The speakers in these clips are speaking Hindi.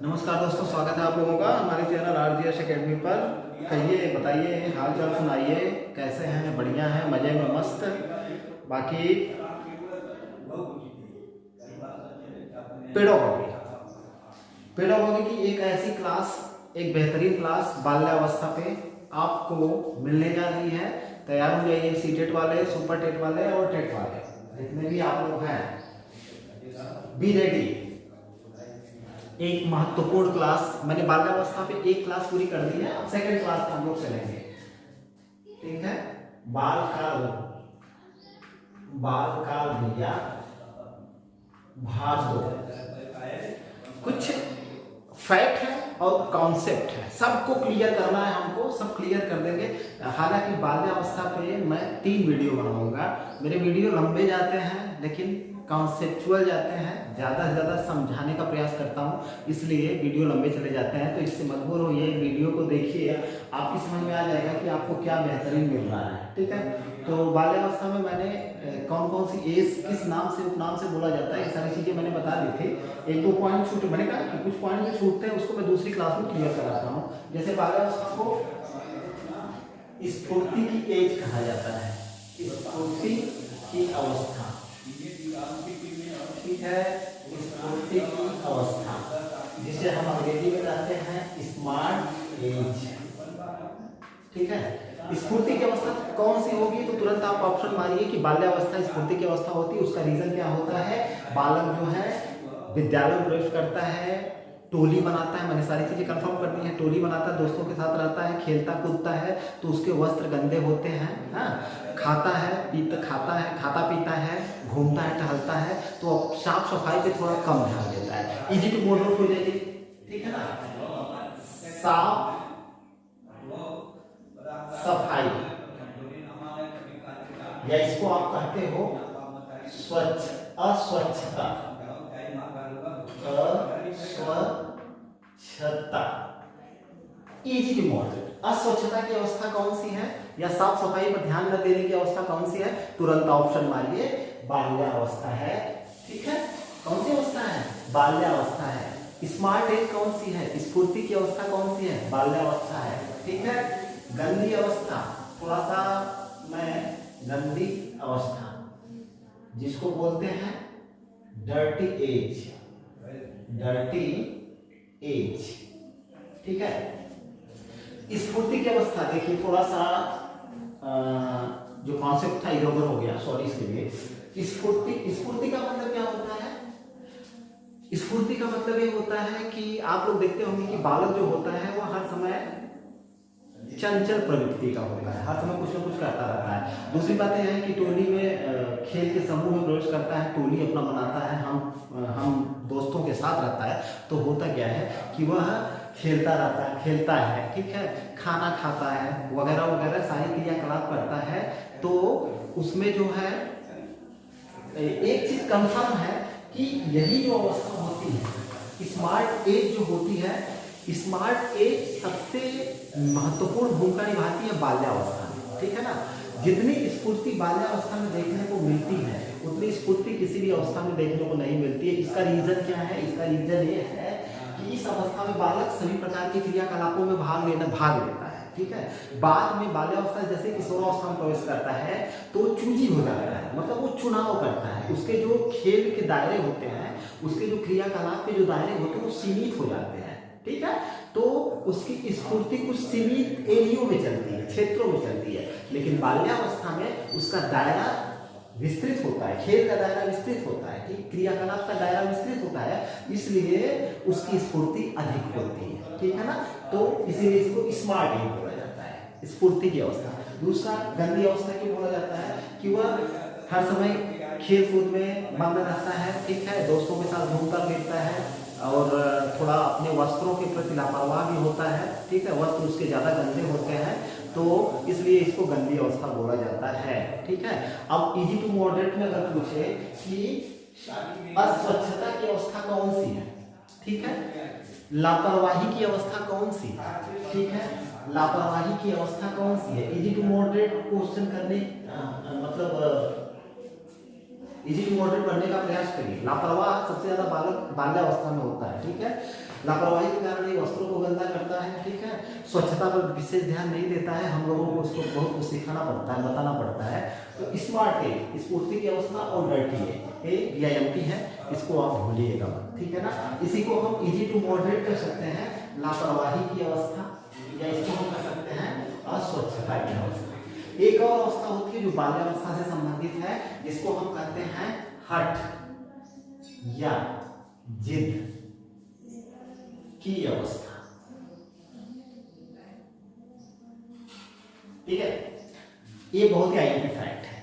नमस्कार दोस्तों, स्वागत है आप लोगों का हमारे चैनल RGS एकेडमी पर। कहिए, बताइए, हाल चाल सुनाइए, कैसे हैं? बढ़िया हैं, मज़े में मस्त। बाकी पेडोगॉजी पेडोगॉजी की एक ऐसी क्लास, एक बेहतरीन क्लास बाल्यावस्था पे आपको मिलने जा रही है। तैयार हो जाइए, सीटेट वाले, सुपर टेट वाले और टेट वाले, जितने भी आप लोग हैं, बी रेडी। एक महत्वपूर्ण क्लास मैंने बाल्यावस्था पे एक क्लास पूरी कर दी है। अब सेकंड क्लास में हम लोग चलेंगे, ठीक है। बाल काल भैया भाग दो। कुछ फैक्ट है और कॉन्सेप्ट है, सबको क्लियर करना है हमको, सब क्लियर कर देंगे। हालांकि बाल्यावस्था पे मैं 3 वीडियो बनाऊंगा। मेरे वीडियो लंबे जाते हैं लेकिन कॉन्सेप्चुअल जाते हैं, ज़्यादा से ज़्यादा समझाने का प्रयास करता हूँ, इसलिए वीडियो लंबे चले जाते हैं। तो इससे मजबूर होइए, वीडियो को देखिए, आपकी समझ में आ जाएगा कि आपको क्या बेहतरीन मिल रहा है, ठीक है। तो बाल्यावस्था में मैंने कौन कौन सी एज किस नाम से, उपनाम से बोला जाता है, ये सारी चीज़ें मैंने बता दी थी। 1-2 पॉइंट छूटे, मैंने कहा कि कुछ पॉइंट जो छूटते हैं उसको मैं दूसरी क्लास में क्लियर कराता हूँ। जैसे बाल्यावस्था को स्फूर्ति की एज कहा जाता है, स्फूर्ति की अवस्था, ठीक है। स्फूर्ति की अवस्था जिसे हम अंग्रेजी में कहते हैं स्मार्ट एज, ठीक है। स्फूर्ति की अवस्था कौन सी होगी? तो तुरंत आप ऑप्शन मारिए कि बाल्यावस्था स्फूर्ति की अवस्था होती है। उसका रीजन क्या होता है? बालक जो है विद्यालय में प्रवेश करता है, टोली बनाता है, मैंने सारी चीजें कंफर्म कर दी हैं। टोली बनाता है, दोस्तों के साथ रहता है, खेलता कूदता है, तो उसके वस्त्र गंदे होते हैं, हाँ। खाता पीता है, घूमता है, टहलता है, तो साफ सफाई पे थोड़ा कम ध्यान देता है। इजी टू मोड हो जाएगी, ठीक है ना। साफ सफाई, या इसको आप कहते हो अस्वच्छता। Easy to moderate. अस्वच्छता की अवस्था कौन सी है, या साफ सफाई पर ध्यान न देने की अवस्था कौन सी है? तुरंत ऑप्शन मारिए, बाल्यावस्था है, ठीक है। कौन सी अवस्था है? बाल्यावस्था है। स्मार्ट एज कौन सी है? स्फूर्ति की अवस्था कौन सी है? बाल्यावस्था है, ठीक है। गंदी अवस्था, थोड़ा सा मैं गंदी अवस्था जिसको बोलते हैं डर्टी एज, ठीक है। स्फूर्ति की अवस्था देखिए, थोड़ा सा जो कॉन्सेप्ट था इधर उधर हो गया, सॉरी इसके लिए। स्फूर्ति का मतलब क्या होता है? स्फूर्ति का मतलब ये होता है कि आप लोग देखते होंगे कि बालक जो होता है वो हर समय चंचल प्रवृत्ति का होता है, हर समय कुछ ना कुछ करता रहता है। दूसरी बात यह है कि टोली में खेल के समूह में प्रवेश करता है, टोली अपना बनाता है, हम दोस्तों के साथ रहता है, तो होता क्या है कि वह खेलता है, ठीक है, खाना खाता है, वगैरह वगैरह सारी क्रियाकलाप करता है। तो उसमें जो है एक चीज कंफर्म है कि यही जो अवस्था होती है, स्मार्ट एज जो होती है, स्मार्ट एज सबसे महत्वपूर्ण भूमिका निभाती है बाल्यावस्था में, ठीक है ना। जितनी स्फूर्ति बाल्यावस्था में देखने को मिलती है उतनी स्फूर्ति किसी भी अवस्था में देखने को नहीं मिलती है। इसका रीजन क्या है? इसका रीजन ये है कि इस अवस्था में बालक सभी प्रकार के क्रियाकलापों में भाग लेता है, ठीक है। बाद में बाल्यावस्था जैसे किशोरावस्था में प्रवेश करता है तो चूजी हो जाता है, मतलब वो चुनाव करता है। उसके जो खेल के दायरे होते हैं, उसके जो क्रियाकलाप के जो दायरे होते हैं वो सीमित हो जाते हैं, ठीक है। तो उसकी स्फूर्ति कुछ सीमित एरियो में चलती है, क्षेत्रों में चलती है। लेकिन बाल्यावस्था में उसका दायरा विस्तृत होता है, खेल का दायरा विस्तृत होता है, ठीक, क्रियाकलाप का दायरा विस्तृत होता है, इसलिए उसकी स्फूर्ति अधिक होती है, ठीक है ना। तो इसीलिए इसको स्मार्ट एज बोला जाता है, स्फूर्ति की अवस्था। दूसरा गंदी अवस्था क्यों बोला जाता है? कि वह हर समय खेल कूद में मग्न रहता है, ठीक है, दोस्तों के साथ घूमता फिरता है और थोड़ा अपने वस्त्रों के प्रति लापरवाह भी होता है, ठीक है, वस्त्र उसके ज़्यादा गंदे होते हैं, तो इसलिए इसको गंदी अवस्था बोला जाता है, ठीक है। अब इजी टू मॉडरेट में अगर पूछे कि अस्वच्छता की अवस्था कौन सी है, ठीक है, लापरवाही की अवस्था कौन सी है, ठीक है, लापरवाही की अवस्था कौन सी है? इजी टू मॉडरेट क्वेश्चन करने मतलब इजी टू मॉडरेट पढ़ने का प्रयास करिए। लापरवाह सबसे ज्यादा बालक बाल्यावस्था में होता है, ठीक है। लापरवाही के कारण ये वस्त्रों को गंदा करता है, ठीक है। स्वच्छता पर विशेष ध्यान नहीं देता है, हम लोगों को उसको बहुत कुछ सिखाना पड़ता है, बताना पड़ता है। तो स्मार्ट एज स्फूर्ति की अवस्था और डर्टी एज, ये VIMP है, इसको आप भूलिएगा मत, ठीक है ना। इसी को हम इजी टू मॉडरेट कर सकते हैं, लापरवाही की अवस्था, या इसको हम कर सकते हैं अस्वच्छता की अवस्था। एक और अवस्था होती है जो बाल्यावस्था से संबंधित है, जिसको हम कहते हैं हठ या जिद की अवस्था, ठीक है। ये बहुत ही IMP फैक्ट है।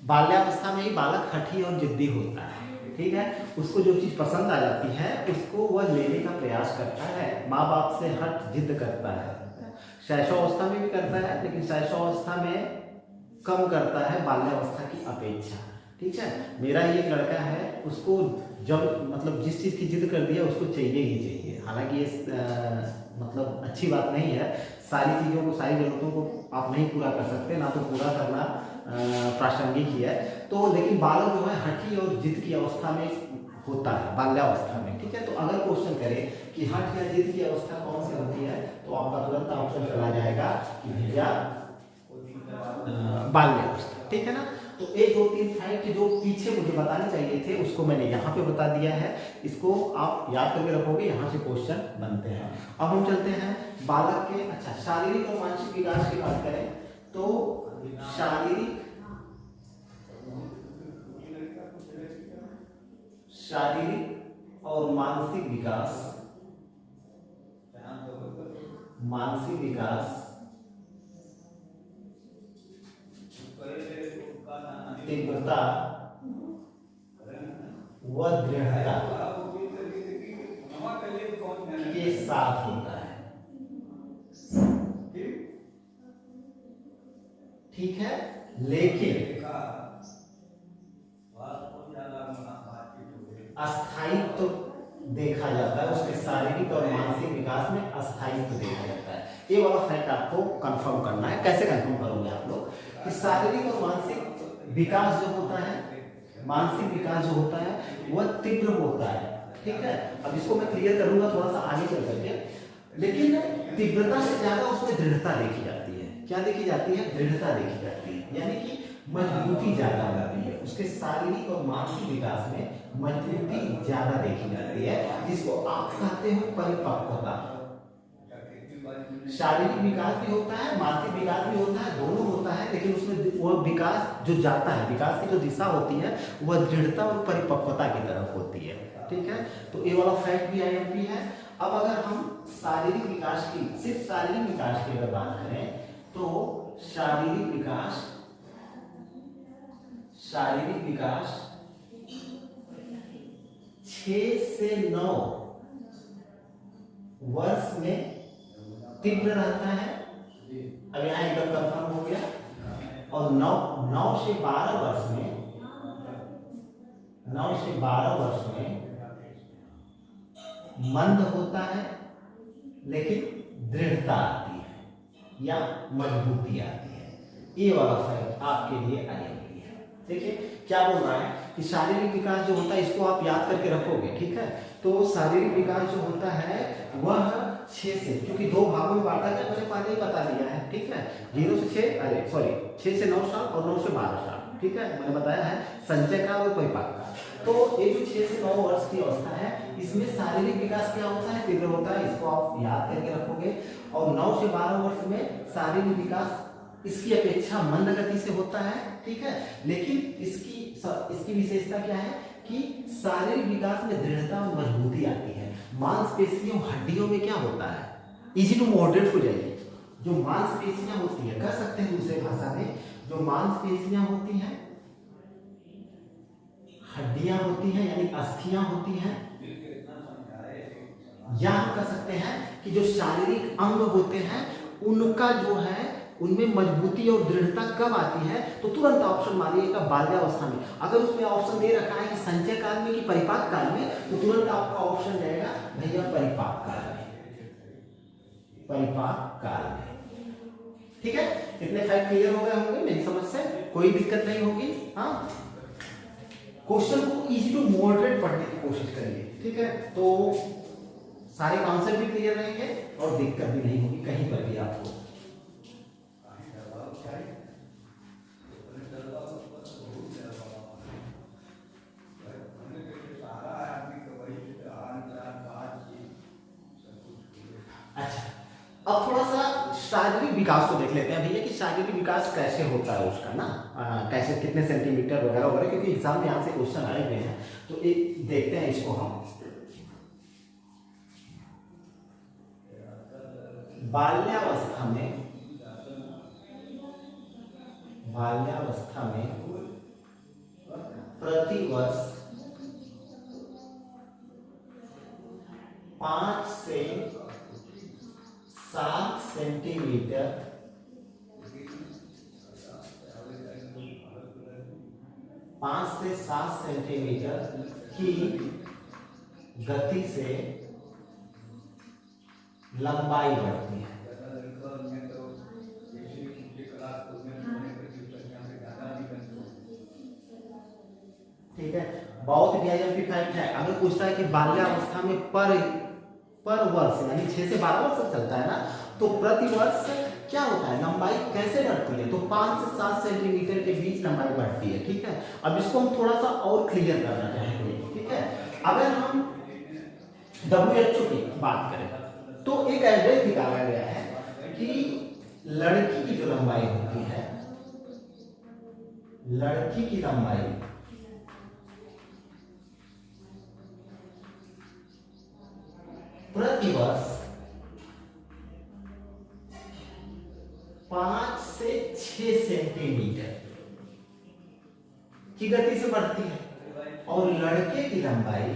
बाल्यावस्था में ही बालक हठी और जिद्दी होता है, ठीक है। उसको जो चीज पसंद आ जाती है उसको वह लेने का प्रयास करता है, माँ बाप से हट जिद करता है। शैशवावस्था में भी करता है, लेकिन शैशवावस्था में कम करता है बाल्यावस्था की अपेक्षा, ठीक है। मेरा ही एक लड़का है, उसको जब मतलब जिस चीज़ की जिद कर दिया उसको चाहिए ही चाहिए। हालांकि ये मतलब अच्छी बात नहीं है, सारी चीज़ों को, सारी ज़रूरतों को आप नहीं पूरा कर सकते, ना तो पूरा करना प्रासंगिक ही है। तो लेकिन बालक जो है हठी और जिद की अवस्था में होता है, बाल्यावस्था में, ठीक है। तो अगर क्वेश्चन करें कि हठ या जिद की अवस्था कौन सी होती है, तो आपका तुरंत ऑप्शन चला जाएगा कि भैया बाल्यावस्था, ठीक है ना। तो 1 2 3 फैक्ट जो पीछे मुझे बताने चाहिए थे उसको मैंने यहाँ पे बता दिया है, इसको आप याद करके रखोगे, यहाँ से क्वेश्चन बनते हैं। अब हम चलते हैं बालक के, अच्छा, शारीरिक और मानसिक विकास की बात करें तो शारीरिक और मानसिक विकास, तीव्रता व दृढ़ता के साथ होता है, ठीक है। लेकिन अस्थायित्व देखा जाता है, उसके शारीरिक और मानसिक विकास में अस्थायित्व देखा जाता है। ये वाला फैक्ट आपको कंफर्म करना है। कैसे कंफर्म करोगे आप लोग कि शारीरिक और मानसिक विकास जो होता है, मानसिक विकास जो होता है वह तीव्र होता है, ठीक है। अब इसको मैं क्लियर करूंगा थोड़ा सा आगे चल करके, लेकिन तीव्रता से ज्यादा उसमें दृढ़ता देखी जाती है। क्या देखी जाती है? दृढ़ता देखी जाती है, यानी कि मजबूती ज्यादा होती है, उसके शारीरिक और मानसिक विकास में मजबूती ज्यादा देखी जाती है, जिसको आप कहते हो परिपक्वता। शारीरिक विकास भी होता है, मानसिक विकास भी होता है, दोनों होता है, लेकिन उसमें वह विकास जो जाता है, विकास की जो दिशा होती है वह दृढ़ता और परिपक्वता की तरफ होती है, ठीक है। तो ये वाला फैक्ट भी IMP है। अब अगर हम शारीरिक विकास की, सिर्फ शारीरिक विकास की अगर बात करें तो शारीरिक विकास 6 से 9 वर्ष में तीव्र रहता है। अब यहाँ एकदम कंफर्म हो गया। और 9 से 12 वर्ष में, 9 से 12 वर्ष में मंद होता है, लेकिन दृढ़ता आती है या मजबूती आती है। ये वाला फैक्ट आपके लिए IMP है। देखिए क्या बोल रहा है कि शारीरिक विकास जो होता है, इसको आप याद करके रखोगे, ठीक है। तो शारीरिक विकास जो होता है वह 6 से, क्योंकि 2 भागों में बांटा गया, मैंने पहले ही बता दिया है, ठीक है। 0 से 6, 6 से 9 साल और 9 से 12 साल, ठीक है, मैंने बताया है संचय काल और परिपाक काल। तो ये जो 6 से 9 वर्ष की अवस्था है, इसमें शारीरिक विकास क्या होता है? तीव्र होता है, इसको आप याद करके रखोगे। और 9 से 12 वर्ष में शारीरिक विकास इसकी अपेक्षा मंद गति से होता है, ठीक है। लेकिन इसकी विशेषता क्या है कि शारीरिक विकास में दृढ़ता और मजबूती आती है। मांसपेशियों, हड्डियों में क्या होता है? इजी टू मॉडरेट हो जाएगी। जो मांसपेशियां होती है, कह सकते हैं दूसरे भाषा में, जो मांसपेशियां होती हैं, हड्डियां होती हैं, यानी अस्थियां होती हैं, या हम कह सकते हैं कि जो शारीरिक अंग होते हैं उनका जो है, उनमें मजबूती और दृढ़ता कब आती है? तो तुरंत ऑप्शन मारिएगा बाल्यावस्था में। अगर उसमें ऑप्शन दे रखा है कि संचय काल में कि परिपाक काल में, तो तुरंत आपका ऑप्शन जाएगा भैया परिपाक काल में, परिपाक काल में, ठीक है। इतने फैक्ट क्लियर हो गए होंगे मेरी समझ से, कोई दिक्कत नहीं होगी। हाँ, क्वेश्चन को इजी टू मॉडरेट पढ़ने की कोशिश करिए, ठीक है। तो सारे कॉन्सेप्ट भी क्लियर रहेंगे और दिक्कत भी नहीं होगी कहीं पर भी आपको। अच्छा, अब थोड़ा सा शारीरिक विकास को देख लेते हैं भैया कि शारीरिक विकास कैसे होता है उसका ना, कैसे कितने सेंटीमीटर वगैरह वगैरह, क्योंकि एग्जाम में यहाँ से क्वेश्चन आए हुए हैं तो एक देखते हैं इसको हम। बाल्यावस्था में प्रतिवर्ष 5 से 7 सेंटीमीटर की गति से लंबाई बढ़ती है। ठीक है, बहुत वीआईएमपी फैक्ट है। अगर पूछता है कि बाल्यावस्था में पर वर्ष यानी 6 से 12 वर्ष तक चलता है ना, तो प्रति वर्ष क्या होता है, लंबाई कैसे बढ़ती है, तो 5 से 7 सेंटीमीटर के बीच लंबाई बढ़ती है। ठीक है, अब इसको हम थोड़ा सा और क्लियर करना चाहेंगे। ठीक है, अगर हम WHO की बात करें तो एक एवरेज निकाला गया है कि लड़की की जो लंबाई होती है, लड़की की लंबाई प्रतिवर्ष 5 से 6 सेंटीमीटर की गति से बढ़ती है, और लड़के की लंबाई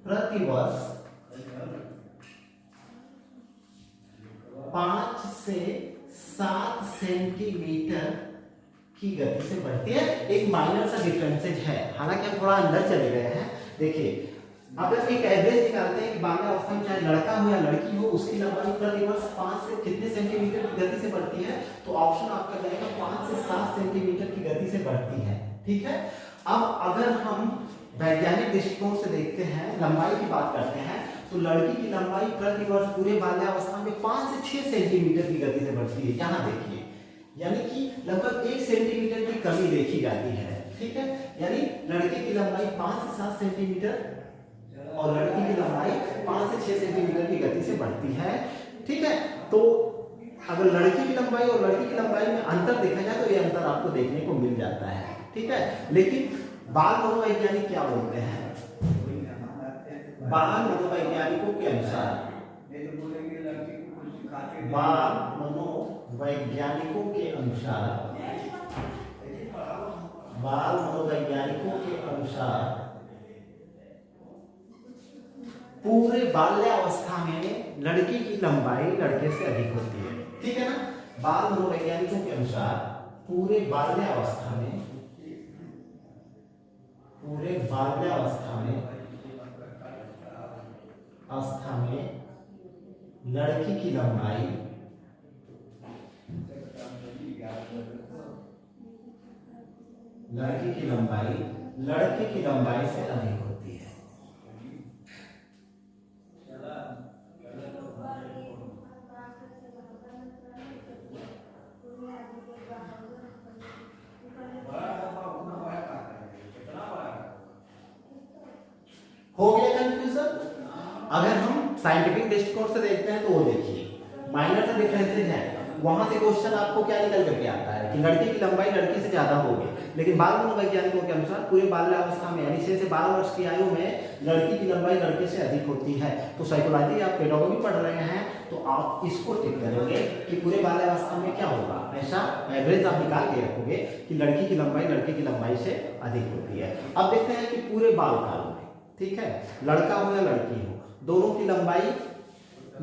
प्रतिवर्ष 5 से 7 सेंटीमीटर की गति से बढ़ती है। एक माइनर सा डिफरेंसेज है, हालांकि हम थोड़ा अंदर चले गए हैं। देखिए, अगर एक एवरेज निकालते हैं कि बाल्यावस्था में चाहे लड़का हो या लड़की हो, उसकी लंबाई प्रतिवर्ष 5 से कितने सेंटीमीटर की गति से बढ़ती है, तो ऑप्शन आपका रहेगा 5 से 7 सेंटीमीटर की गति से बढ़ती है। ठीक है, अब अगर हम वैज्ञानिक दृष्टिकोण से देखते हैं, लंबाई की बात करते हैं, तो लड़की की लंबाई प्रतिवर्ष पूरे बाल्यावस्था में 5 से 6 सेंटीमीटर की गति से बढ़ती है। यहाँ देखिए, यानी कि लगभग 1 सेंटीमीटर की कमी देखी जाती है। ठीक है, यानी लड़के की लंबाई 5 से 7 सेंटीमीटर और लड़की की लंबाई 5 से 6 सेंटीमीटर की गति से बढ़ती है। ठीक है, तो अगर लड़की की लंबाई और लड़की की लंबाई में अंतर देखा जाए तो ये अंतर आपको देखने को मिल जाता है। ठीक है, लेकिन बाल मनोवैज्ञानिक क्या बोलते हैं, बाल मनोवैज्ञानिकों के अनुसार पूरे बाल्यावस्था में लड़की की लंबाई लड़के से अधिक होती है। ठीक है ना, बाल मनोवैज्ञानिकों के अनुसार पूरे बाल्यावस्था में लड़की की लंबाई लड़के की लंबाई से अधिक होती है। हो गया कंफ्यूजन? अगर हम साइंटिफिक दृष्टिकोण से देखते हैं तो वो देखिए माइनर सा डिफरेंसेज है, वहां से क्वेश्चन आपको क्या निकल करके आता है कि लड़के की लंबाई लड़की से ज्यादा होगी, लेकिन बाल मनोवैज्ञानिकों के अनुसार पूरे बाल्यावस्था में यानी 6 से 12 वर्ष की आयु में लड़की की लंबाई लड़के से अधिक होती है। तो साइकोलॉजी आप पेडागोगी पढ़ रहे हैं तो आप इसको टिक करेंगे कि पूरे बाल्यावस्था में क्या होगा, ऐसा एवरेज आप निकाल के रखोगे कि लड़की की लंबाई लड़के की लंबाई से अधिक होती है। अब देखते हैं कि पूरे बाल काल में, ठीक है, लड़का हो या लड़की हो, दोनों की लंबाई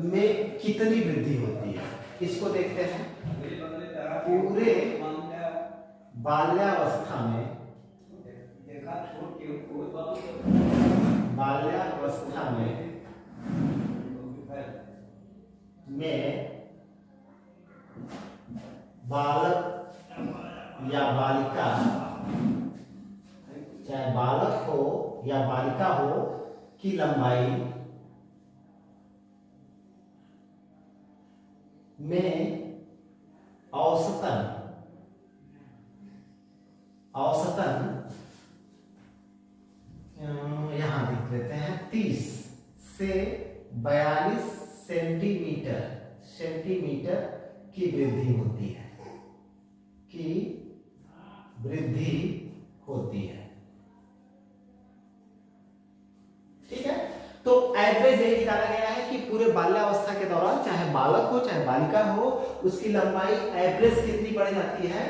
में कितनी वृद्धि होती है, इसको देखते हैं। पूरे बाल्यावस्था में बालक या बालिका चाहे बालक हो या बालिका हो की लंबाई में औसतन यहां लिख लेते हैं 30 से 42 सेंटीमीटर की वृद्धि होती है। ठीक है, तो एवरेज यही निकाला गया है कि पूरे बाल्यावस्था के दौरान चाहे बालक हो चाहे बालिका हो उसकी लंबाई एवरेज कितनी बढ़ जाती है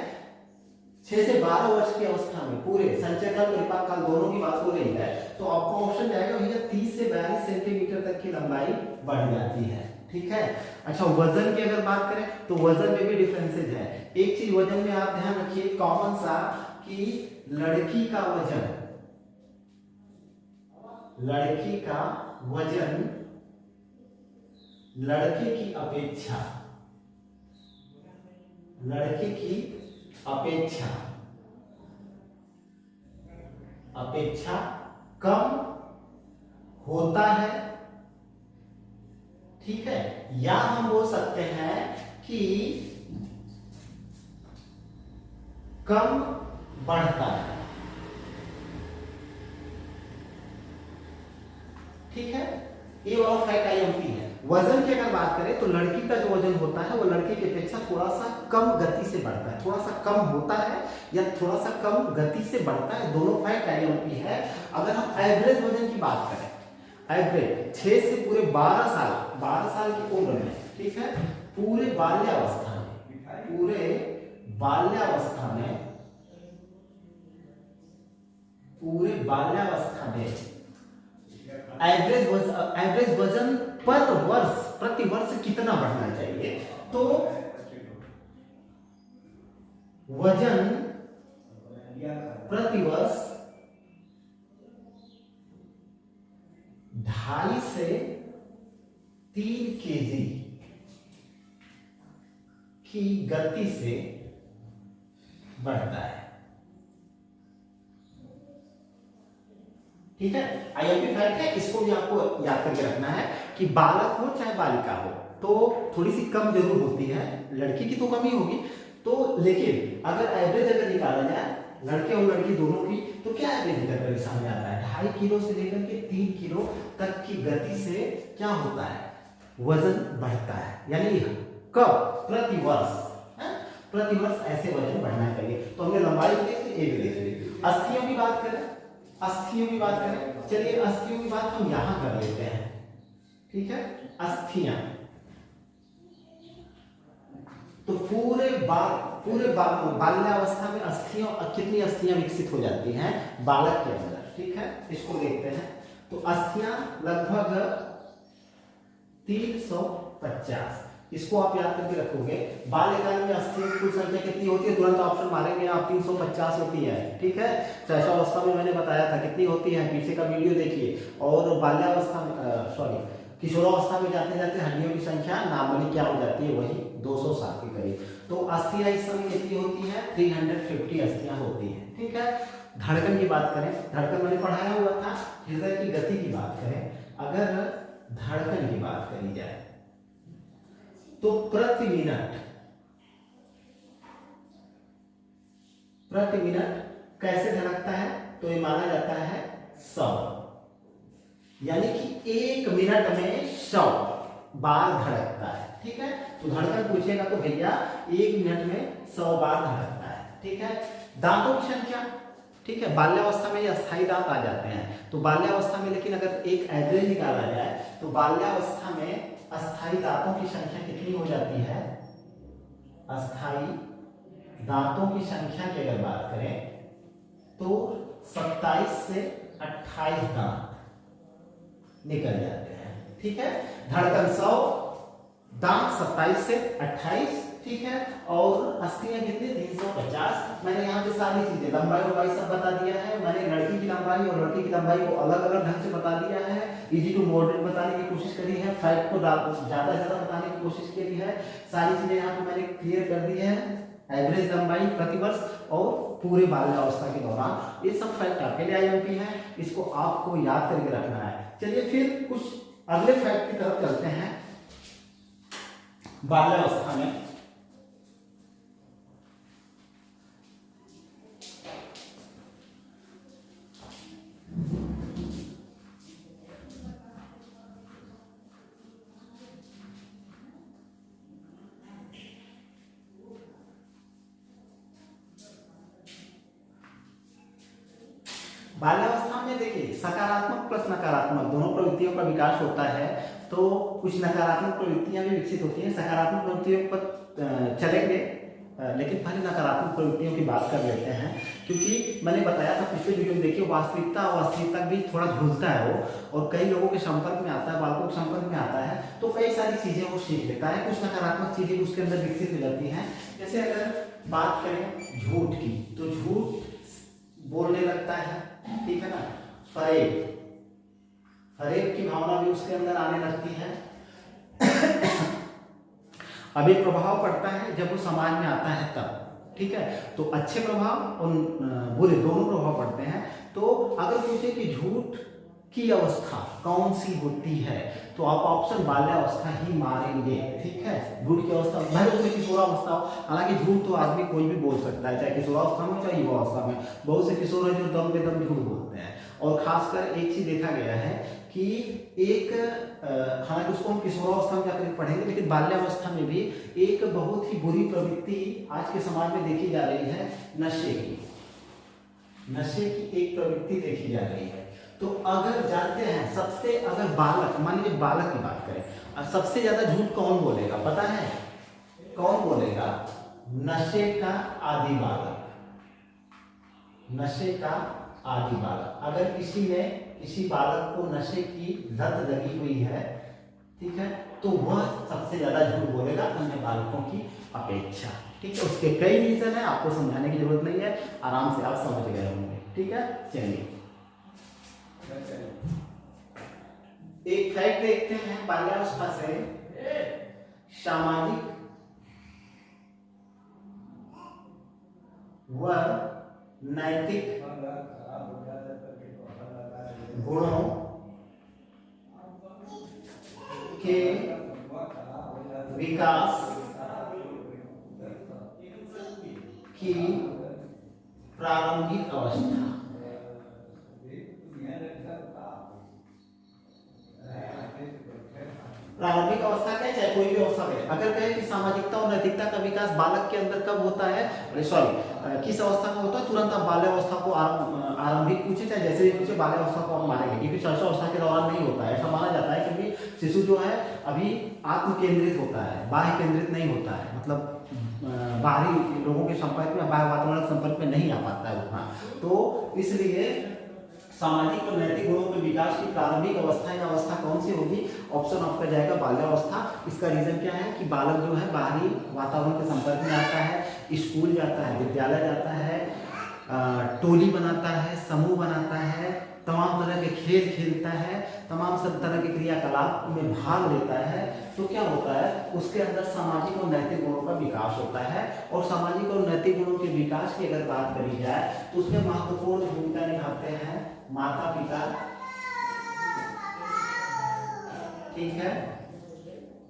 6 से 12 वर्ष की अवस्था में, पूरे संचय काल परिपाक काल दोनों की बात हो रही है, तो आपका ऑप्शन जाएगा भैया 30 से 42 सेंटीमीटर तक की लंबाई बढ़ जाती है। ठीक है, अच्छा वजन की अगर बात करें तो वजन में भी डिफरेंसेज है। एक चीज वजन में आप ध्यान रखिए कॉमन सा कि लड़की का वजन लड़के की अपेक्षा कम होता है। ठीक है, या हम बोल सकते हैं कि कम बढ़ता है। ठीक है, ये वाला फैक्ट आईएमपी है। वजन की अगर बात करें तो लड़की का जो वजन होता है वो लड़के की अपेक्षा थोड़ा सा कम गति से बढ़ता है, थोड़ा सा कम होता है या थोड़ा सा कम गति से बढ़ता है, दोनों फैक्ट आईएमपी है। अगर हम एवरेज वजन की बात करें, एवरेज 6 से पूरे 12 साल की उम्र में, ठीक है, पूरे बाल्यावस्था में एवरेज वजन प्रति वर्ष कितना बढ़ना चाहिए, तो वजन प्रति वर्ष 2.5 से 3 केजी की गति से बढ़ता है। ठीक है, आईएमपी फैक्ट है, इसको भी आपको याद करके रखना है कि बालक हो चाहे बालिका हो तो थोड़ी सी कम जरूर होती है, लड़की की तो कम ही होगी, तो लेकिन अगर एवरेज निकाला जाए लड़के और लड़की दोनों की, तो क्या एवरेज निकल कर सामने आता है 2.5 किलो से लेकर के 3 किलो तक की गति से क्या होता है, वजन बढ़ता है। यानी कब, प्रति वर्ष ऐसे वजन बढ़ना चाहिए। तो हमने लंबाई देख ली। अस्थियों की बात करें, चलिए अस्थियों की बात हम यहां कर लेते हैं। ठीक है, अस्थियां तो पूरे बाल्यावस्था में कितनी अस्थियां विकसित हो जाती हैं बालक के अंदर। ठीक है, इसको देखते हैं। तो अस्थियां लगभग 350, इसको आप याद करके रखोगे। बाल्यकाल में अस्थियों की कुल संख्या कितनी होती है, तुरंत ऑप्शन मारेंगे आप, 350 होती है। ठीक है, शैशवावस्था में मैंने बताया था कितनी होती है, पीछे का वीडियो देखिए। और बाल्यावस्था में किशोरावस्था में जाते जाते हड्डियों की संख्या नॉर्मली क्या हो जाती है, वही 260 के करीब। तो अस्थियां इस समय कितनी होती है, 350 अस्थियां होती है। ठीक है, धड़कन की बात करें, धड़कन मैंने पढ़ाया हुआ था। हृदय की गति की बात करें, अगर धड़कन की बात करी जाए तो प्रति मिनट कैसे धड़कता है, तो ये माना जाता है 100, यानी कि 1 मिनट में 100 बार धड़कता है। ठीक है, तो धड़कन पूछेगा तो भैया 1 मिनट में 100 बार धड़कता है। ठीक है, दांतों की संख्या, ठीक है, बाल्यावस्था में ये अस्थायी दांत आ जाते हैं, तो बाल्यावस्था में लेकिन अगर एक एवरेज निकाला जाए तो बाल्यावस्था में अस्थायी दांतों की संख्या कितनी हो जाती है, अस्थायी दांतों की संख्या की अगर बात करें तो 27 से 28 दांत निकल जाते हैं। ठीक है, धड़कन 100, दांत 27 से 28। ठीक है, और अस्थियां कितनी, 350। मैंने यहाँ पे सारी चीजें लंबाई सब बता दिया है। मैंने लड़की की लंबाई और लड़के की लंबाई को अलग अलग ढंग से बता दिया है, इजी टू मॉडरेट बताने की कोशिश करी है, फैक्ट को ज्यादा बताने की कोशिश करी है। सारी चीजें यहाँ पे मैंने क्लियर कर दी है, एवरेज लंबाई प्रति वर्ष और पूरे बाल्यावस्था के दौरान। ये सब फैक्ट आपके लिए आईएमपी है, इसको आपको याद करके रखना है। चलिए फिर कुछ अगले फैक्ट की तरफ चलते हैं। बाल्यावस्था में बाल्यावस्था में देखिए सकारात्मक प्लस नकारात्मक दोनों प्रवृत्तियों का विकास होता है। तो कुछ नकारात्मक प्रवृत्तियां भी विकसित होती हैं। सकारात्मक प्रवृत्तियों पर चलेंगे, लेकिन पहले नकारात्मक प्रवृत्तियों की बात कर लेते हैं, क्योंकि मैंने बताया था पिछले वीडियो में, देखिए वास्तविकता और वास्तविकता भी थोड़ा झूलता है वो, और कई लोगों के संपर्क में आता है, बालकों के संपर्क में आता है, तो कई सारी चीजें वो सीख लेता है। कुछ नकारात्मक चीजें उसके अंदर विकसित हो जाती हैं। जैसे अगर बात करें झूठ की, तो झूठ बोलने लगता है, ठीक है ना। फरेब की भावना भी उसके अंदर आने लगती है। अब एक प्रभाव पड़ता है जब वो समाज में आता है तब, ठीक है। तो अच्छे प्रभाव और बुरे दोनों प्रभाव पड़ते हैं। तो अगर पूछे कि झूठ की अवस्था कौन सी होती है, तो आप ऑप्शन बाल्यावस्था ही मारेंगे, ठीक है। झूठ की अवस्था भले उसमें किशोरावस्था हो, हालांकि झूठ तो आदमी कोई भी बोल सकता है, चाहे किशोरावस्था में चाहे युवावस्था में। बहुत से किशोर हैं जो दम पे दम झूठ बोलते हैं। और खासकर एक चीज देखा गया है कि एक हालांकि उसको हम किशोरावस्था में जाकर पढ़ेंगे, लेकिन बाल्यावस्था में भी एक बहुत ही बुरी प्रवृत्ति आज के समाज में देखी जा रही है, नशे की एक प्रवृत्ति देखी जा रही है। तो अगर जानते हैं सबसे, अगर बालक, मान लीजिए बालक की बात करें, सबसे ज्यादा झूठ कौन बोलेगा पता है? कौन बोलेगा? नशे का आदी बालक, नशे का आदी बालक। अगर किसी बालक को नशे की लत लगी हुई है, ठीक है, तो वह सबसे ज्यादा झूठ बोलेगा अन्य बालकों की अपेक्षा, ठीक है। उसके कई रीजन है, आपको समझाने की जरूरत नहीं है, आराम से आप समझ गए होंगे, ठीक है। चलिए एक फैक्ट देखते हैं बाल्यावस्था से। सामाजिक व नैतिक गुणों के विकास की प्रारंभिक अवस्था, प्रारंभिक अवस्था क्या, चाहे कोई भी अवस्था है। अगर कहे कि सामाजिकता और नैतिकता का विकास बालक के अंदर कब होता है, किस अवस्था में होता है, तुरंत आप बाल्यावस्था को आरंभिक पूछे, चाहे जैसे भी पूछे बाल्यावस्था को आप मानेंगे, क्योंकि शैशवावस्था के दौरान नहीं होता है, ऐसा माना जाता है। क्योंकि शिशु जो है अभी आत्म केंद्रित होता है, बाह्य केंद्रित नहीं होता है, मतलब बाहरी लोगों के संपर्क में, बाह्य वातावरण संपर्क में नहीं आ पाता है उतना। तो इसलिए सामाजिक और नैतिक गुणों के विकास की प्रारंभिक अवस्था या अवस्था कौन सी होगी? ऑप्शन आपका जाएगा बाल्यावस्था। इसका रीजन क्या है कि बालक जो है बाहरी वातावरण के संपर्क में आता है, स्कूल जाता है, विद्यालय जाता है, टोली बनाता है, समूह बनाता है, तमाम तरह के खेल खेलता है, तमाम सब तरह के क्रियाकलाप में भाग लेता है। तो क्या होता है, उसके अंदर सामाजिक और नैतिक गुणों का विकास होता है। और सामाजिक और नैतिक गुणों के विकास की अगर बात करी जाए तो उसमें महत्वपूर्ण भूमिका निभाते हैं माता पिता, ठीक है,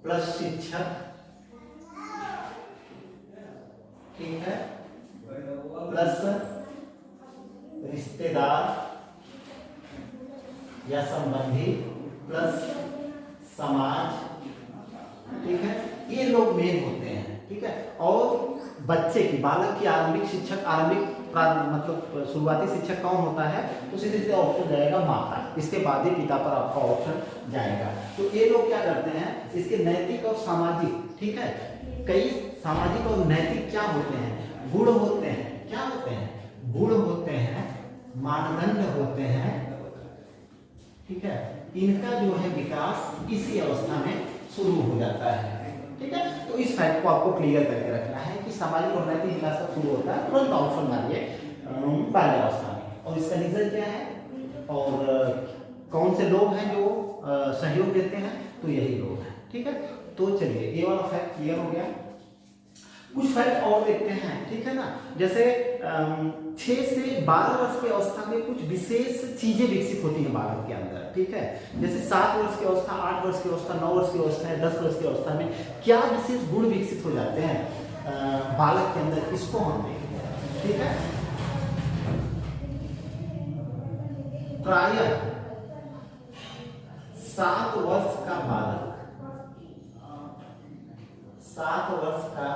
प्लस शिक्षक, ठीक है, प्लस रिश्तेदार या संबंधी, प्लस समाज, ठीक है। ये लोग मेन होते हैं, ठीक है। और बच्चे की, बालक की आरंभिक शिक्षक, मतलब शुरुआती शिक्षक कौन होता है? तो सीधे सीधे ऑप्शन जाएगा माता, इसके बाद ही पिता पर आपका ऑप्शन जाएगा। तो ये लोग क्या करते हैं, इसके नैतिक और सामाजिक, ठीक है, कई सामाजिक और नैतिक क्या होते हैं? गुण होते हैं। क्या होते हैं? गुण होते हैं, मानदंड होते हैं, ठीक है। इनका जो है विकास इसी अवस्था में शुरू हो जाता है, ठीक है। तो इस फैक्ट को आपको क्लियर करके रखना है कि सामाजिक और नैतिक विकास कब शुरू होता है, तुरंत ऑप्शन मारिए बाल्यावस्था में। और इसका रीजन क्या है और कौन से लोग हैं जो सहयोग देते हैं? तो यही लोग हैं, ठीक है। तो चलिए ये वाला फैक्ट क्लियर हो गया। कुछ फैक्ट और देखते हैं, ठीक है ना। जैसे 6 से 12 वर्ष की अवस्था में कुछ विशेष चीजें विकसित होती हैं बालक के अंदर, ठीक है। जैसे 7 वर्ष की अवस्था, 8 वर्ष की अवस्था, 9 वर्ष की अवस्था है, 10 वर्ष की अवस्था में क्या विशेष गुण विकसित हो जाते हैं बालक के अंदर, इसको हम देखते हैं, ठीक है। प्रायः 7 वर्ष का बालक, 7 वर्ष का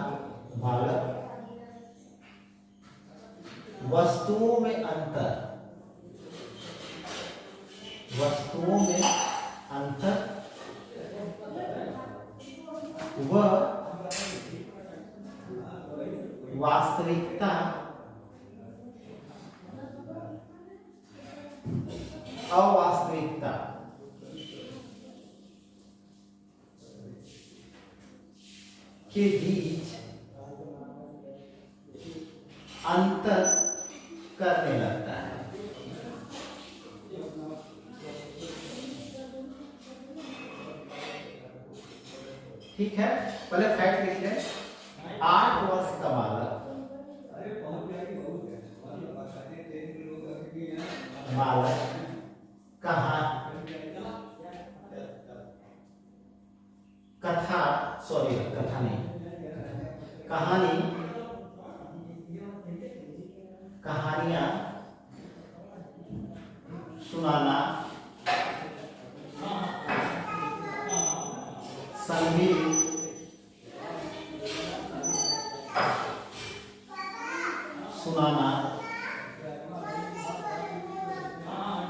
बालक वस्तुओं में अंतर, वस्तुओं में अंतर व वास्तविकता, अवास्तविकता के बीच अंतर करने लगता है। ठीक है, पहले फैक्ट लिख लें। 8 वर्ष का बालक कहा कथा सॉरी कथा नहीं कहानियां सुनाना, संगीत सुनाना,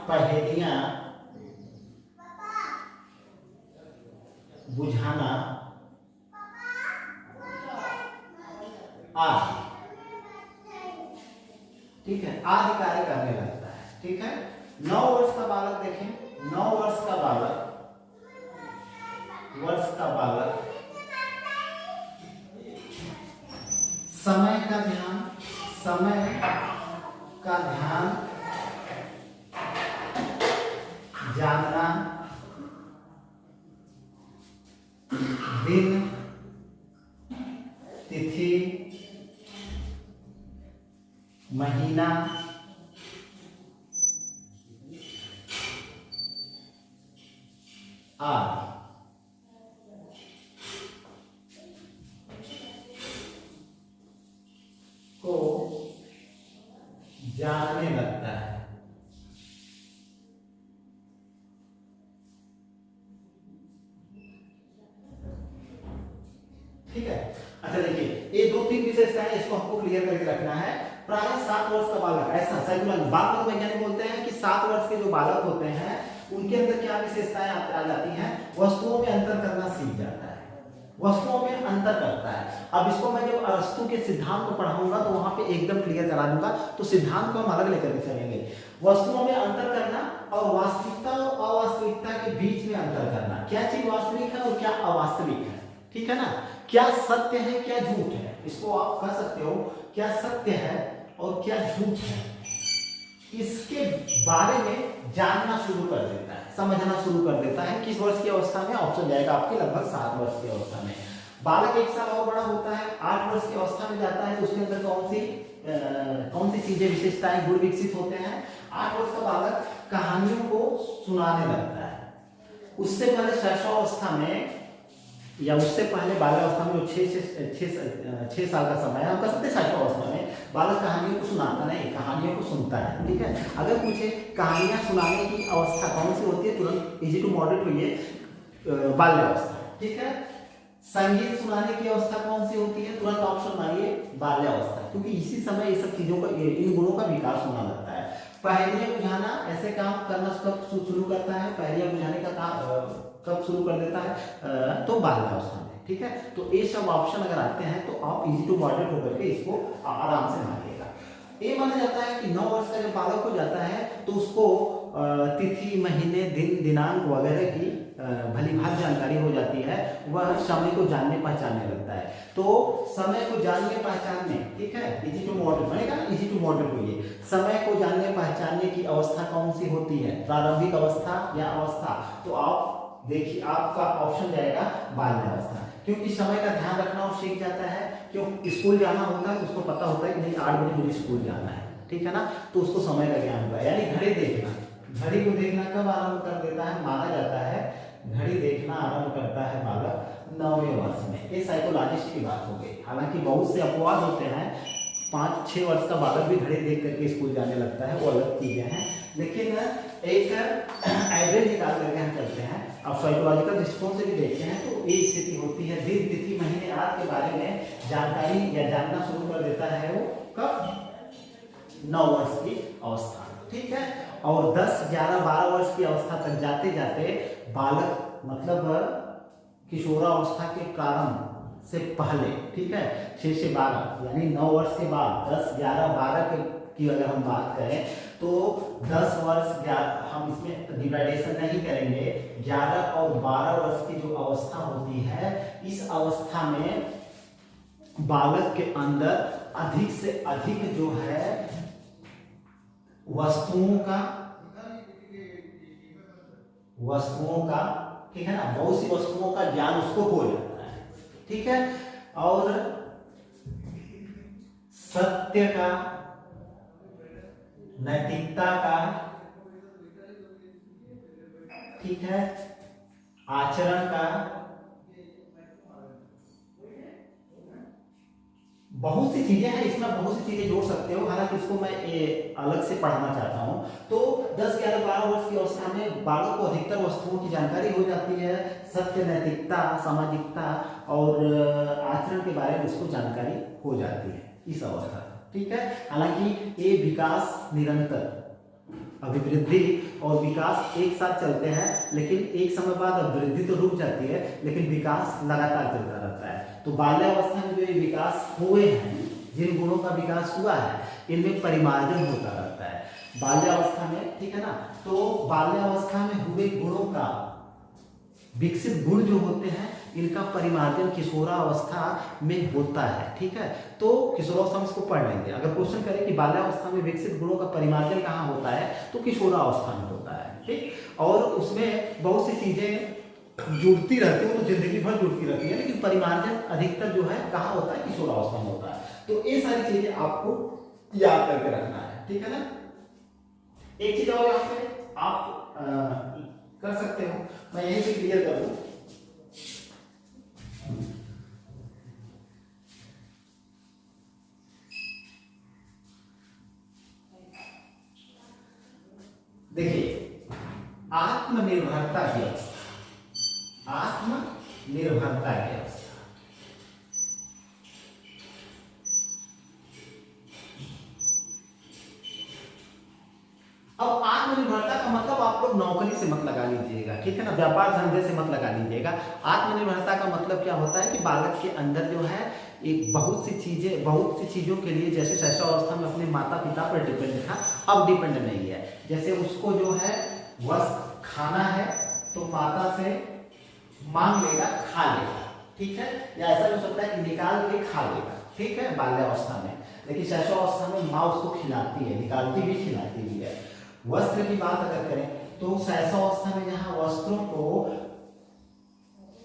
पहेलियां बुझाना आदि, ठीक है, आदि कार्य करने लगता है, ठीक है। 9 वर्ष का बालक देखें, 9 वर्ष का बालक समय का ध्यान जानना, दिन तिथि महीना आदि को जानने लगता है। ठीक है, अच्छा देखिए, ये 2-3 विशेषताएं इसको हमको क्लियर करके रखना है। प्राय 7 वर्ष का बालक, ऐसा साइकोलॉजी बाल वैज्ञानिक बोलते हैं कि 7 वर्ष के जो बालक होते हैं उनके अंदर क्या विशेषताएं आ जाती हैं, वस्तुओं में अंतर करना सीख जाता है, वस्तुओं में अंतर करता है। अब इसको मैं जब अरस्तु के सिद्धांत को पढ़ाऊंगा तो वहां पे एकदम क्लियर करा दूंगा, तो सिद्धांत को हम अलग लेकर के चलेंगे। वस्तुओं में अंतर करना और वास्तविकता और अवास्तविकता के बीच में अंतर करना, क्या चीज वास्तविक है और क्या अवास्तविक है, ठीक है ना, क्या सत्य है क्या झूठ है, इसको आप कह सकते हो क्या सत्य है और क्या झूठ है, इसके बारे में जानना शुरू कर देता है, समझना शुरू कर देता है। किस वर्ष की अवस्था में? ऑप्शन जाएगा आपके लगभग 7 वर्ष की अवस्था में। बालक 1 साल और बड़ा होता है, 8 वर्ष की अवस्था में जाता है, तो उसके अंदर कौन सी चीजें विशेषताएं गुण विकसित होते हैं? 8 वर्ष का बालक कहानियों को सुनाने लगता है। उससे पहले शैशवावस्था में या उससे पहले बाल्यावस्था में, जो 6 साल का समय है, हम कह सकते हैं शैशवावस्था में बालक कहानियों को सुनाता नहीं, कहानियों को सुनता है, ठीक है। अगर पूछे कहानियां सुनाने की अवस्था कौन सी होती है, तुरंत इजी टू मॉडरेट हुई बाल्यावस्था, ठीक है। संगीत सुनाने की अवस्था कौन सी होती है? तुरंत ऑप्शन मारिए बाल्यावस्था, क्योंकि इसी समय ये सब चीजों का, इन गुणों का विकास होना लगता है। पहेलियां बुझाना, ऐसे काम करना कब शुरू करता है, पहेलियां बुझाने का काम कब शुरू कर देता है? तो बाल्यावस्था में, ठीक है। तो ये सब ऑप्शन अगर आते हैं तो आप इजी टू मॉडरेट होकर के इसको आराम से मारिएगा। ये माना जाता है कि 9 वर्ष का जब बालक हो जाता है तो उसको तिथि महीने दिन दिनांक वगैरह की भली भांति जानकारी हो जाती है, वह समय को जानने पहचानने लगता है। तो समय को जानने पहचानने, ठीक है, इजी टू मॉडरेट बनेगा ना, इजी टू मॉडरेट होइए। समय को जानने पहचानने की अवस्था कौन सी होती है? प्रारंभिक अवस्था या अवस्था? तो आप देखिए आपका ऑप्शन जाएगा बाल्यावस्था, क्योंकि समय का ध्यान रखना वो सीख जाता है। क्यों, स्कूल जाना होता है, उसको पता होता है कि नहीं 8 बजे मुझे स्कूल जाना है, ठीक है ना, तो उसको समय का ज्ञान होगा। यानी घड़ी देखना, घड़ी को देखना कब आरंभ कर देता है, माना जाता है घड़ी देखना आरंभ करता है बालक 9वें वर्ष में। ये साइकोलॉजिस्ट की बात हो गई। हालांकि बहुत से अपवाद होते हैं, 5-6 वर्ष का बालक भी घड़ी देख करके स्कूल जाने लगता है, वो अलग चीजें हैं, लेकिन एक एवरेज निकाल करके हम चलते हैं। अब साइकोलॉजिकल दृष्टिकोण से भी देखते हैं तो ये स्थिति होती है। दिन तिथि महीने रात के बारे में जानकारी या जानना शुरू कर देता है वो कब, 9 वर्ष की अवस्था, ठीक है। और 10, 11, 12 वर्ष की अवस्था तक जाते जाते बालक मतलब किशोरावस्था के प्रारंभ से पहले, ठीक है, 6 से 12 यानी 9 वर्ष के बाद 10, 11, 12 की अगर हम बात करें तो 10 वर्ष हम इसमें डिवाइडेशन नहीं करेंगे। 11 और 12 वर्ष की जो अवस्था होती है, इस अवस्था में बालक के अंदर अधिक से अधिक जो है वस्तुओं का, ठीक है ना, बहुत सी वस्तुओं का ज्ञान उसको हो जाता है, ठीक है। और सत्य का, नैतिकता का, ठीक है, आचरण का, बहुत सी चीजें हैं इसमें, बहुत सी चीजें जोड़ सकते हो। हालांकि इसको मैं अलग से पढ़ाना चाहता हूं। तो 10, 11, 12 वर्ष की अवस्था में बालक को अधिकतर वस्तुओं की जानकारी हो जाती है। सत्य, नैतिकता, सामाजिकता और आचरण के बारे में उसको जानकारी हो जाती है इस अवस्था, ठीक है। हालांकि ये विकास निरंतर, अभिवृद्धि और विकास एक साथ चलते हैं, लेकिन एक समय बाद अभिवृद्धि तो रुक जाती है, लेकिन विकास लगातार चलता रहता है। तो बाल्यावस्था में जो ये विकास हुए हैं, जिन गुणों का विकास हुआ है, इनमें परिमार्जन होता रहता है बाल्यावस्था में, ठीक है ना। तो बाल्यावस्था में हुए गुणों का, विकसित गुण जो होते हैं, इनका परिमार्जन किशोरावस्था में होता है, ठीक है। तो किशोरावस्था में इसको पढ़ लेंगे। अगर क्वेश्चन करें कि बाल्यावस्था में विकसित गुणों का परिमार्जन कहाँ होता है, तो किशोरावस्था में होता है, ठीक। और उसमें बहुत सी चीजें जुड़ती रहती है, वो तो जिंदगी भर जुड़ती रहती है, लेकिन परिमार्जन अधिकतर जो है कहाँ होता है, किशोरावस्था में होता है। तो ये सारी चीजें आपको याद करके रखना है, ठीक है ना। एक चीज और यहाँ पे आप कर सकते हो, मैं यहीं से क्लियर कर दूं। देखिए, आत्मनिर्भरता की अवस्था, आत्मनिर्भरता की अवस्था, अब आत्मनिर्भरता का मतलब आप लोग नौकरी से मत लगा लीजिएगा, ठीक है ना, व्यापार धंधे से मत लगा लीजिएगा। आत्मनिर्भरता का मतलब क्या होता है कि बालक के अंदर जो है एक बहुत सी चीजों के लिए, जैसे शैशवावस्था में अपने माता पिता पर डिपेंड था, अब डिपेंड नहीं है। जैसे उसको जो है वस्त्र खाना है तो माता से मांग लेगा, खा लेगा, ठीक है, या ऐसा हो सकता है कि निकाल के खा लेगा, ठीक है, बाल्यावस्था में। लेकिन शैशवावस्था में माँ उसको खिलाती है, निकालती भी खिलाती भी है। वस्त्र की बात अगर करें तो शैशवावस्था में जहाँ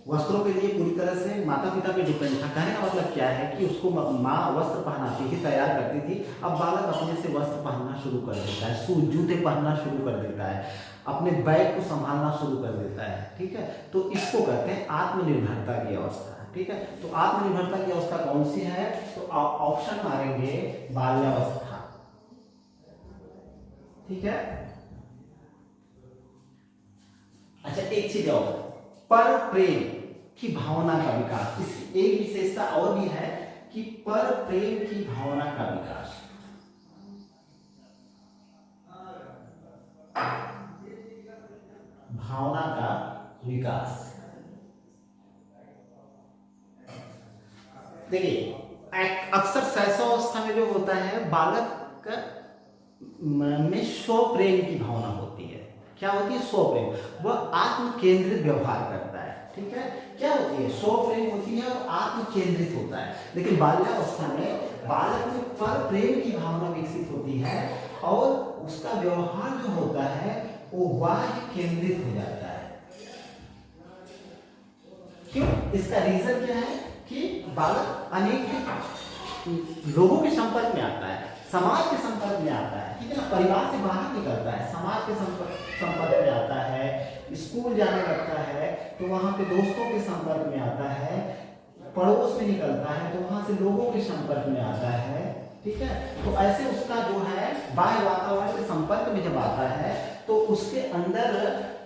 वस्त्रों के लिए पूरी तरह से माता पिता पे डिपेंड था। कहने का मतलब क्या है कि उसको माँ वस्त्र पहनाती थी, तैयार करती थी। अब बालक अपने से वस्त्र पहनना शुरू कर देता है, शूज जूते पहनना शुरू कर देता है, अपने बैग को संभालना शुरू कर देता है, ठीक है। तो इसको कहते हैं आत्मनिर्भरता की अवस्था, ठीक है। तो आत्मनिर्भरता की अवस्था कौन सी है, तो ऑप्शन मारेंगे बाल्यावस्था, ठीक है। अच्छा, एक चीज और, पर प्रेम की भावना का विकास। इसकी एक विशेषता और भी है कि पर प्रेम की भावना का विकास, भावना का विकास। देखिए, अक्सर शैशवावस्था में जो होता है, बालक में स्वप्रेम की भावना होती है। क्या होती है? स्वप्रेम। वह आत्म केंद्रित व्यवहार करता है, ठीक है। क्या होती है? स्वप्रेम होती है और आत्म केंद्रित होता है। लेकिन बाल्यावस्था में बालक में पर प्रेम की भावना विकसित होती है और उसका व्यवहार जो होता है वो बाह्य केंद्रित हो जाता है, इसका रीजन क्या है कि बालक अनेक लोगों के संपर्क में आता है, समाज के संपर्क में आता है, ठीक है ना, परिवार से बाहर निकलता है, समाज के संपर्क में आता है, स्कूल जाने लगता है तो वहां पे दोस्तों के संपर्क में आता है, पड़ोस में निकलता है तो वहां से लोगों के संपर्क में आता है, ठीक है। तो ऐसे उसका जो है बाह्य वातावरण के संपर्क में जब आता है तो उसके अंदर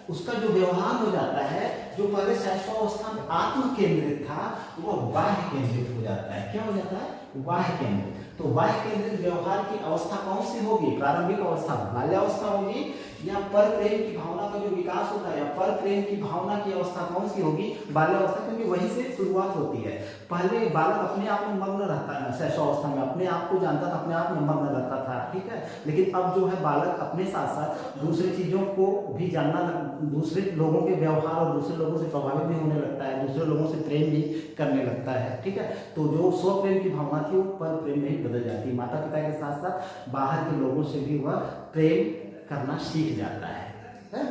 उसका जो व्यवहार हो जाता है, जो पहले शैशवावस्था में आत्म केंद्रित था वो बाह्य केंद्रित हो जाता है। क्या हो जाता है? बाह्य केंद्रित। तो बाह्य केंद्रित व्यवहार की अवस्था कौन सी होगी? प्रारंभिक अवस्था बाल्यावस्था होगी, या पर प्रेम की भावना का जो विकास होता है या पर प्रेम की भावना की अवस्था कौन सी होगी? बाल्यावस्था, क्योंकि वहीं से शुरुआत होती है। पहले बालक अपने आप में मग्न रहता है, शैशवावस्था में अपने आप को जानता था, अपने आप में मग्न रहता था, ठीक है। लेकिन अब जो है बालक अपने साथ साथ दूसरी चीजों को भी जानना, दूसरे लोगों के व्यवहार और दूसरे लोगों से प्रभावित भी होने लगता है, दूसरे लोगों से प्रेम भी करने लगता है, ठीक है। तो जो स्व प्रेम की भावना थी वो पर प्रेम में ही बदल जाती है। माता पिता के साथ साथ बाहर के लोगों से भी वह प्रेम करना सीख जाता है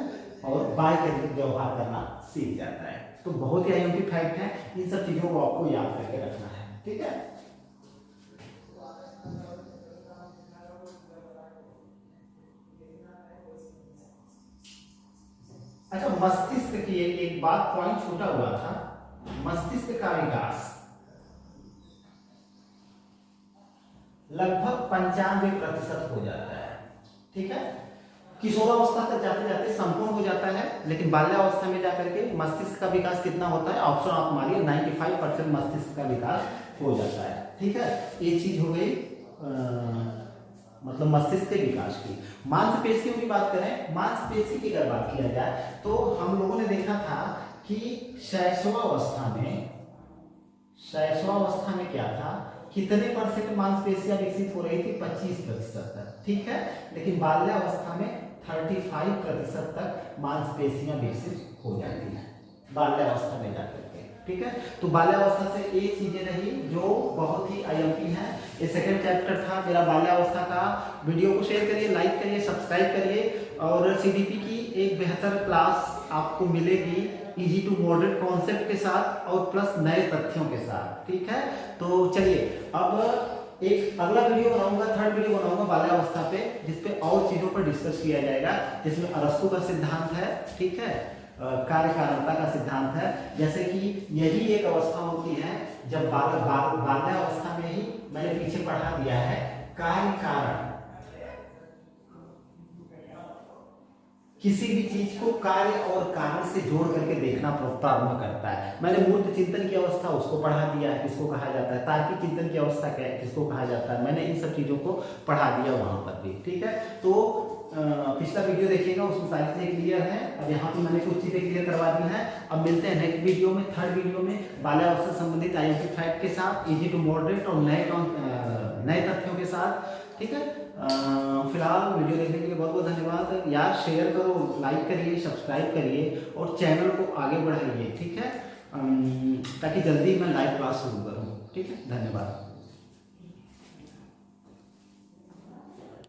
और बाह्य केंद्रित व्यवहार करना सीख जाता है। तो बहुत ही अहम फैक्ट है, इन सब चीजों को आपको याद करके रखना है, ठीक है। अच्छा, मस्तिष्क की एक बात पॉइंट छूटा हुआ था, मस्तिष्क का विकास लगभग 95% हो जाता है, ठीक है। किशोरावस्था तक जाते जाते संपूर्ण हो जाता है, लेकिन बाल्यावस्था में जाकर के मस्तिष्क का विकास कितना होता है? ऑप्शन आप मारिए, 95% मस्तिष्क का विकास हो जाता है, ठीक है। ये चीज हो गई मतलब मस्तिष्क के विकास की। मांसपेशियों की बात करें, मांसपेशी की अगर बात किया जाए तो हम लोगों ने देखा था कि शैशवावस्था में क्या था, कितने परसेंट मांसपेशियां विकसित हो रही थी? 25% तक, ठीक है। लेकिन बाल्यावस्था में 35% तक मांसपेशियां विकसित हो जाती हैं बाल्यावस्था में जाकर के, ठीक है। तो बाल्यावस्था से ये चीजें रही जो बहुत ही आईएमपी है। ये सेकंड चैप्टर था मेरा बाल्यावस्था का। वीडियो को शेयर करिए, लाइक करिए, सब्सक्राइब करिए और सीडीपी की एक बेहतर क्लास आपको मिलेगी इजी टू मॉडरेट कॉन्सेप्ट के साथ और प्लस नए तथ्यों के साथ, ठीक है। तो चलिए अब एक अगला वीडियो बनाऊंगा, थर्ड वीडियो बनाऊंगा बाल्यावस्था पे, जिसपे और चीजों पर डिस्कस किया जाएगा, जिसमें अरस्तु का सिद्धांत है, ठीक है, कार्य कारणता का सिद्धांत है। जैसे कि यही एक अवस्था होती है जब बाल्यावस्था में ही मैंने पीछे पढ़ा दिया है कार्य कारण, किसी भी चीज को कार्य और कारण से जोड़ करके देखना प्रारंभ करता है। मैंने मूर्त चिंतन की अवस्था उसको पढ़ा दिया है, किसको कहा जाता है, तार्किक चिंतन की अवस्था क्या है, किसको कहा जाता है, मैंने इन सब चीजों को पढ़ा दिया वहां पर भी, ठीक है। तो पिछला वीडियो देखिएगा, उसमें सारी चीजें क्लियर है। अब यहाँ पे मैंने कुछ चीजें क्लियर करवा दी है। अब मिलते हैं नेक्स्ट वीडियो में, थर्ड वीडियो में बाल्यावस्था से संबंधित आईएमपी फैक्ट के साथ, इजी टू मॉडरेट और नए तथ्यों के साथ, ठीक है। फिलहाल वीडियो देखने के लिए बहुत बहुत धन्यवाद। यार शेयर करो, लाइक करिए, सब्सक्राइब करिए और चैनल को आगे बढ़ाइए, ठीक है, ताकि जल्दी मैं लाइव क्लास शुरू करूँ, ठीक है। धन्यवाद।